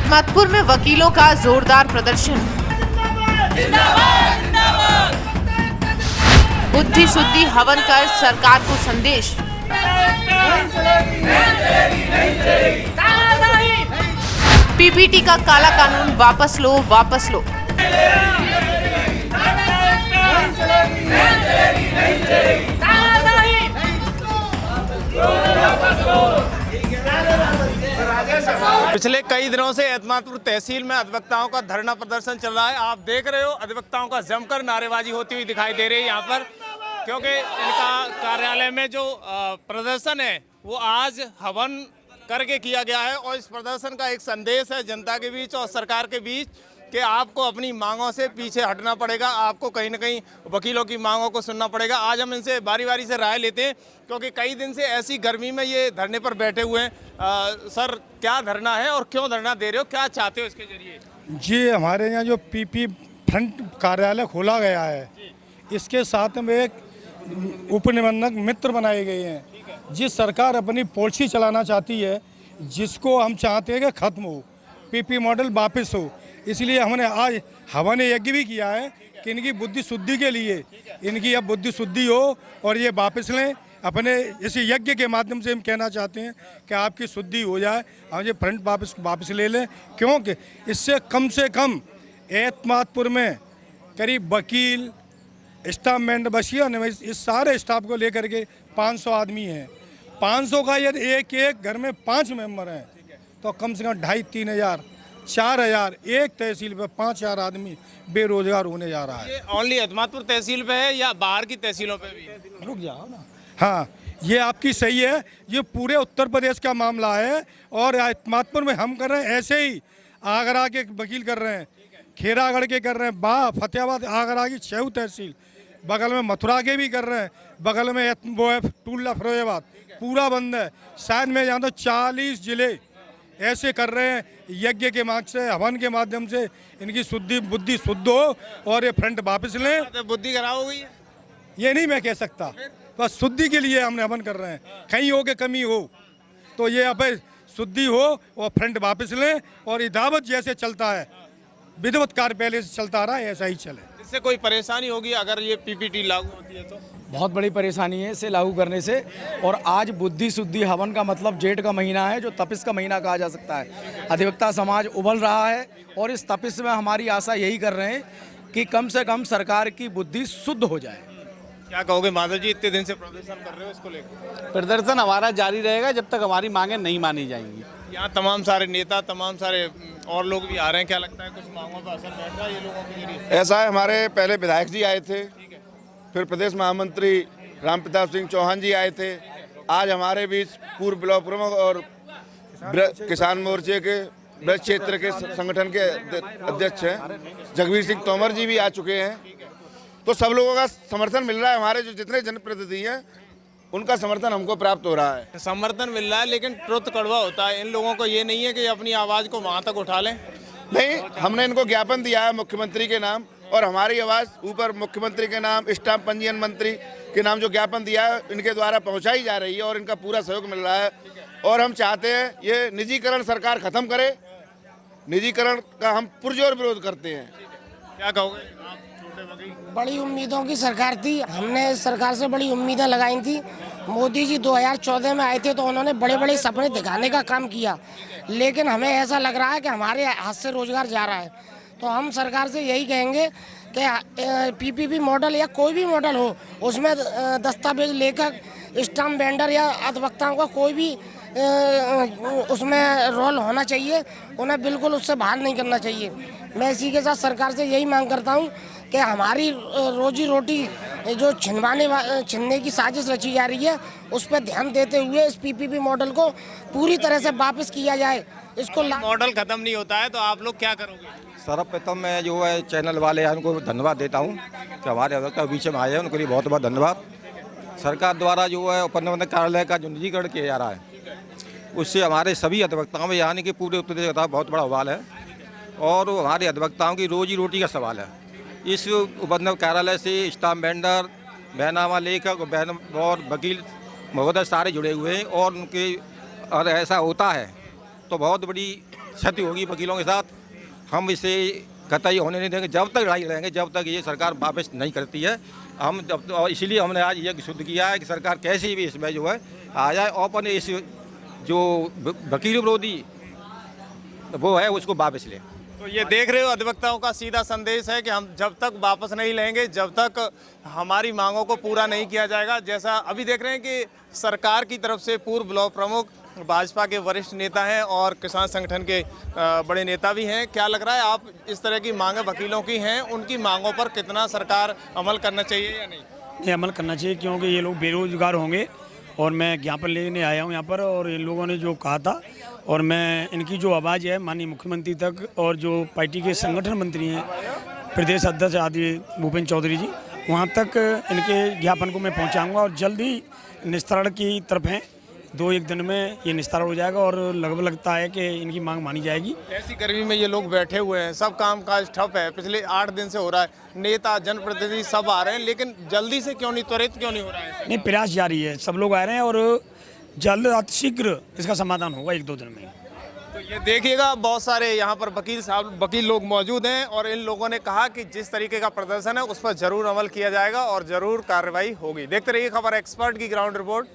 एतमादपुर में वकीलों का जोरदार प्रदर्शन। बुद्धि शुद्धि हवन कर सरकार को संदेश। पीपीटी का काला कानून वापस लो, वापस लो। पिछले कई दिनों से एतमादपुर तहसील में अधिवक्ताओं का धरना प्रदर्शन चल रहा है। आप देख रहे हो अधिवक्ताओं का जमकर नारेबाजी होती हुई दिखाई दे रही है यहाँ पर, क्योंकि इनका कार्यालय में जो प्रदर्शन है वो आज हवन करके किया गया है। और इस प्रदर्शन का एक संदेश है जनता के बीच और सरकार के बीच कि आपको अपनी मांगों से पीछे हटना पड़ेगा, आपको कहीं ना कहीं वकीलों की मांगों को सुनना पड़ेगा। आज हम इनसे बारी बारी से राय लेते हैं, क्योंकि कई दिन से ऐसी गर्मी में ये धरने पर बैठे हुए हैं। सर, क्या धरना है और क्यों धरना दे रहे हो, क्या चाहते हो इसके जरिए? जी, हमारे यहाँ जो पीपी फ्रंट कार्यालय खोला गया है, इसके साथ में एक उपनिबंधक मित्र बनाए गए हैं। जिस सरकार अपनी पॉलिसी चलाना चाहती है, जिसको हम चाहते हैं कि ख़त्म हो, पीपी मॉडल वापस हो, इसलिए हमने आज हवन यज्ञ भी किया है कि इनकी बुद्धि शुद्धि के लिए इनकी अब बुद्धि शुद्धि हो और ये वापस लें। अपने इस यज्ञ के माध्यम से हम कहना चाहते हैं कि आपकी शुद्धि हो जाए, हम ये फ्रंट वापस ले लें, क्योंकि इससे कम एतमादपुर में करीब वकील, स्टाफ मेंबर, बसिया, इस सारे स्टाफ को लेकर के 500 आदमी हैं। 500 का यदि एक घर में 5 मेंबर हैं तो कम से कम 2,500-3 हज़ार 4,000 एक तहसील पे 5,000 आदमी बेरोजगार होने जा रहा है। ये ओनली एतमादपुर तहसील पे है या बाहर की तहसीलों पे भी है? रुक जाओ ना। हाँ, ये आपकी सही है, ये पूरे उत्तर प्रदेश का मामला है। और एतमादपुर में हम कर रहे हैं ऐसे ही, आगरा के वकील कर रहे हैं, खेरागढ़ के कर रहे हैं, फतेहाबाद आगरा की 6 तहसील, बगल में मथुरा के भी कर रहे हैं, बगल में वो है टूला फिरोजाबाद, पूरा बंद है। शायद मैं जानता हूँ 40 जिले ऐसे कर रहे हैं। यज्ञ के मार्ग से, हवन के माध्यम से इनकी बुद्धि शुद्ध हो और ये फ्रंट वापस लें। तो बुद्धि खराब हो गई है, ये नहीं मैं कह सकता, बस शुद्धि के लिए हमने हवन कर रहे हैं। कहीं हो के कमी हो तो ये अब शुद्धि हो और फ्रंट वापस लें, और ये दावत जैसे चलता है, विधिवत कार्य पहले से चलता रहा है, ऐसा ही चले। इससे कोई परेशानी होगी अगर ये पीपीटी लागू होती है तो? बहुत बड़ी परेशानी है इसे लागू करने से। और आज बुद्धि शुद्धि हवन का मतलब जेठ का महीना है, जो तपिश का महीना कहा जा सकता है। अधिवक्ता समाज उबल रहा है और इस तपिश में हमारी आशा यही कर रहे हैं कि कम से कम सरकार की बुद्धि शुद्ध हो जाए। क्या कहोगे माधव जी, इतने दिन से प्रदर्शन कर रहे हो, इसको लेकर? प्रदर्शन हमारा जारी रहेगा जब तक हमारी मांगें नहीं मानी जाएंगी। यहाँ तमाम सारे नेता, तमाम सारे और लोग भी आ रहे हैं, क्या लगता है कुछ मांगों पर असर बैठ रहा है ये लोगों के जरिए? ऐसा है, हमारे पहले विधायक जी आए थे, फिर प्रदेश महामंत्री रामप्रताप सिंह चौहान जी आए थे। आज हमारे बीच पूर्व ब्लॉक प्रमुख और किसान मोर्चे के ब्रज क्षेत्र के संगठन के अध्यक्ष हैं जगवीर सिंह तोमर जी भी आ चुके हैं। तो सब लोगों का समर्थन मिल रहा है, हमारे जो जितने जनप्रतिनिधि हैं उनका समर्थन हमको प्राप्त हो रहा है। समर्थन मिल रहा है, लेकिन ट्रुथ कड़वा होता है। इन लोगों को ये नहीं है कि अपनी आवाज़ को वहाँ तक उठा लें। नहीं, हमने इनको ज्ञापन दिया है मुख्यमंत्री के नाम, और हमारी आवाज़ ऊपर मुख्यमंत्री के नाम, स्टाम्प पंजीयन मंत्री के नाम जो ज्ञापन दिया है इनके द्वारा पहुंचाई जा रही है और इनका पूरा सहयोग मिल रहा है। और हम चाहते हैं ये निजीकरण सरकार खत्म करे, निजीकरण का हम पुरजोर विरोध करते हैं। क्या कहोगे आप, छोटे वकील? बड़ी उम्मीदों की सरकार थी, हमने इस सरकार से बड़ी उम्मीदें लगाई थी। मोदी जी 2014 में आए थे तो उन्होंने बड़े बड़े सपने दिखाने का काम किया, लेकिन हमें ऐसा लग रहा है कि हमारे हाथ से रोजगार जा रहा है। तो हम सरकार से यही कहेंगे कि पीपीपी मॉडल या कोई भी मॉडल हो, उसमें दस्तावेज लेकर स्टाम्प वेंडर या अधिवक्ताओं का कोई भी उसमें रोल होना चाहिए, उन्हें बिल्कुल उससे बाहर नहीं करना चाहिए। मैं इसी के साथ सरकार से यही मांग करता हूं कि हमारी रोजी रोटी जो छीनने की साजिश रची जा रही है, उस पर ध्यान देते हुए इस पीपीपी मॉडल को पूरी तरह से वापस किया जाए। इसको मॉडल खत्म नहीं होता है तो आप लोग क्या करोगे? सर्वप्रथम मैं जो है चैनल वाले हैं उनको धन्यवाद देता हूं कि हमारे अधिवक्ता बीच में आए हैं, उनके लिए बहुत बहुत धन्यवाद। सरकार द्वारा जो है उपनिबंधक कार्यालय का जो निजीकरण किया जा रहा है, उससे हमारे सभी अधिवक्ताओं में, यानी कि पूरे उत्तर प्रदेश का बहुत बड़ा सवाल है और हमारे अधिवक्ताओं की रोजी रोटी का सवाल है। इस उपनिबंधक कार्यालय से स्टाम्प वेंडर, बैनामा लेखक और वकील महोदय सारे जुड़े हुए हैं और उनके, और ऐसा होता है तो बहुत बड़ी क्षति होगी वकीलों के साथ, हम इसे कतई होने नहीं देंगे जब तक लड़ाई लड़ेंगे, जब तक ये सरकार वापस नहीं करती है। हम जब और इसीलिए हमने आज ये शुद्ध किया है कि सरकार कैसे भी इसमें जो है आ जाए और अपने इस जो वकील विरोधी वो है उसको वापस ले। तो ये देख रहे हो, अधिवक्ताओं का सीधा संदेश है कि हम जब तक वापस नहीं लेंगे, जब तक हमारी मांगों को पूरा नहीं किया जाएगा। जैसा अभी देख रहे हैं कि सरकार की तरफ से पूर्व ब्लॉक प्रमुख, भाजपा के वरिष्ठ नेता हैं और किसान संगठन के बड़े नेता भी हैं। क्या लग रहा है, आप इस तरह की मांगें वकीलों की हैं, उनकी मांगों पर कितना सरकार अमल करना चाहिए या नहीं? नहीं, अमल करना चाहिए, क्योंकि ये लोग बेरोजगार होंगे और मैं ज्ञापन लेने आया हूँ यहाँ पर, और इन लोगों ने जो कहा था और मैं इनकी जो आवाज़ है माननीय मुख्यमंत्री तक और जो पार्टी के संगठन मंत्री हैं, प्रदेश अध्यक्ष आदि भूपेंद्र चौधरी जी, वहाँ तक इनके ज्ञापन को मैं पहुँचाऊँगा और जल्द ही निस्तारण की तरफ हैं। 2-1 दिन में ये निस्तारण हो जाएगा और लगभग लगता है कि इनकी मांग मानी जाएगी। ऐसी गर्मी में ये लोग बैठे हुए हैं, सब कामकाज ठप है, पिछले 8 दिन से हो रहा है, नेता जनप्रतिनिधि सब आ रहे हैं, लेकिन जल्दी से क्यों नहीं, त्वरित क्यों नहीं हो रहा है? नहीं, प्रयास जारी है, सब लोग आ रहे हैं और जल्द अतिशीघ्र इसका समाधान होगा 1-2 दिन में। तो ये देखिएगा, बहुत सारे यहाँ पर वकील लोग मौजूद हैं और इन लोगों ने कहा कि जिस तरीके का प्रदर्शन है उस पर जरूर अमल किया जाएगा और जरूर कार्रवाई होगी। देखते रहिए खबर एक्सपर्ट की ग्राउंड रिपोर्ट।